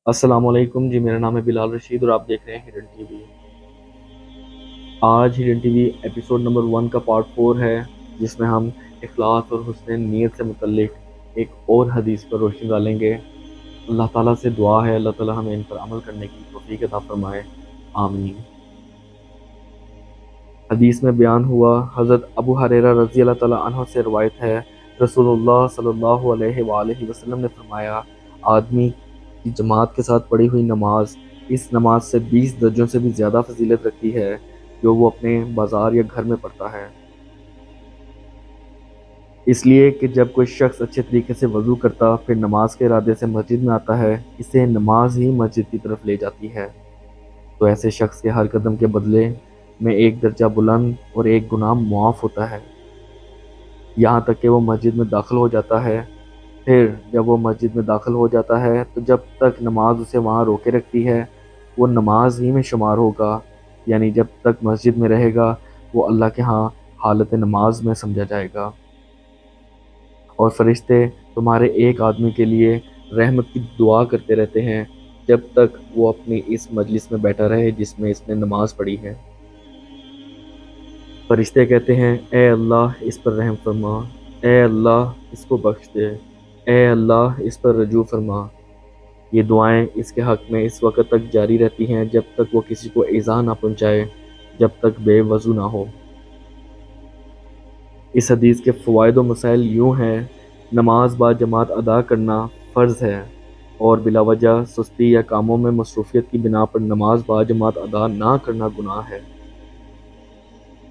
السلام علیکم جی، میرا نام ہے بلال رشید اور آپ دیکھ رہے ہیں ہڈن ٹی وی۔ آج hidden TV episode number 1 کا پارٹ 4 ہے، جس میں ہم اخلاص اور حسن نیت سے متعلق ایک اور حدیث پر روشنی ڈالیں گے۔ اللہ تعالیٰ سے دعا ہے اللہ تعالیٰ ہمیں ان پر عمل کرنے کی توفیق عطا فرمائے، آمین۔ حدیث میں بیان ہوا، حضرت ابو ہریرہ رضی اللہ تعالیٰ عنہ سے روایت ہے، رسول اللہ صلی اللہ علیہ وآلہ وسلم نے فرمایا، آدمی کی جماعت کے ساتھ پڑھی ہوئی نماز اس نماز سے 20 درجوں سے بھی زیادہ فضیلت رکھتی ہے جو وہ اپنے بازار یا گھر میں پڑھتا ہے۔ اس لیے کہ جب کوئی شخص اچھے طریقے سے وضو کرتا پھر نماز کے ارادے سے مسجد میں آتا ہے، اسے نماز ہی مسجد کی طرف لے جاتی ہے، تو ایسے شخص کے ہر قدم کے بدلے میں ایک درجہ بلند اور ایک گناہ معاف ہوتا ہے، یہاں تک کہ وہ مسجد میں داخل ہو جاتا ہے۔ پھر جب وہ مسجد میں داخل ہو جاتا ہے تو جب تک نماز اسے وہاں روکے رکھتی ہے وہ نماز ہی میں شمار ہوگا، یعنی جب تک مسجد میں رہے گا وہ اللہ کے ہاں حالت نماز میں سمجھا جائے گا، اور فرشتے تمہارے ایک آدمی کے لیے رحمت کی دعا کرتے رہتے ہیں جب تک وہ اپنی اس مجلس میں بیٹھا رہے جس میں اس نے نماز پڑھی ہے۔ فرشتے کہتے ہیں، اے اللہ اس پر رحم فرما، اے اللہ اس کو بخش دے، اے اللہ اس پر رجوع فرما۔ یہ دعائیں اس کے حق میں اس وقت تک جاری رہتی ہیں جب تک وہ کسی کو ایذا نہ پہنچائے، جب تک بے وضو نہ ہو۔ اس حدیث کے فوائد و مسائل یوں ہیں، نماز با جماعت ادا کرنا فرض ہے اور بلا وجہ سستی یا کاموں میں مصروفیت کی بنا پر نماز با جماعت ادا نہ کرنا گناہ ہے۔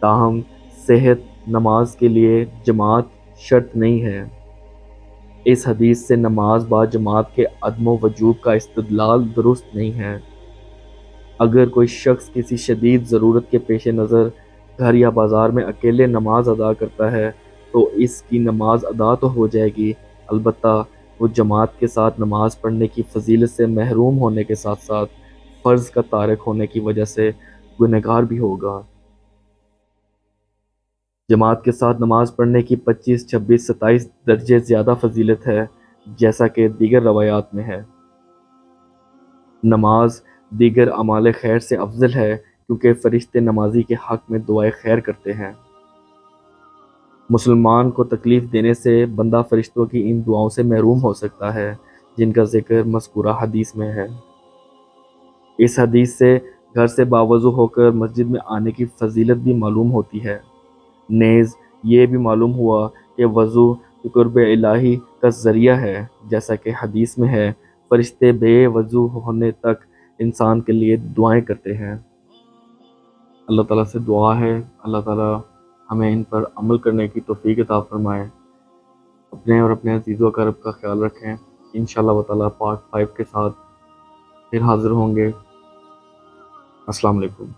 تاہم صحت نماز کے لیے جماعت شرط نہیں ہے۔ اس حدیث سے نماز با جماعت کے عدم و وجوب کا استدلال درست نہیں ہے۔ اگر کوئی شخص کسی شدید ضرورت کے پیش نظر گھر یا بازار میں اکیلے نماز ادا کرتا ہے تو اس کی نماز ادا تو ہو جائے گی، البتہ وہ جماعت کے ساتھ نماز پڑھنے کی فضیلت سے محروم ہونے کے ساتھ ساتھ فرض کا تارک ہونے کی وجہ سے گنہگار بھی ہوگا۔ جماعت کے ساتھ نماز پڑھنے کی 25، 26، 27 درجے زیادہ فضیلت ہے، جیسا کہ دیگر روایات میں ہے۔ نماز دیگر اعمال خیر سے افضل ہے کیونکہ فرشتے نمازی کے حق میں دعائے خیر کرتے ہیں۔ مسلمان کو تکلیف دینے سے بندہ فرشتوں کی ان دعاؤں سے محروم ہو سکتا ہے جن کا ذکر مذکورہ حدیث میں ہے۔ اس حدیث سے گھر سے باوضو ہو کر مسجد میں آنے کی فضیلت بھی معلوم ہوتی ہے۔ نیز یہ بھی معلوم ہوا کہ وضو قرب الہی کا ذریعہ ہے، جیسا کہ حدیث میں ہے، فرشتے بے وضو ہونے تک انسان کے لیے دعائیں کرتے ہیں۔ اللہ تعالیٰ سے دعا ہے اللہ تعالیٰ ہمیں ان پر عمل کرنے کی توفیق عطا فرمائے۔ اپنے اور اپنے عزیز و اقارب کا خیال رکھیں۔ انشاءاللہ تعالیٰ پارٹ 5 کے ساتھ پھر حاضر ہوں گے۔ السلام علیکم۔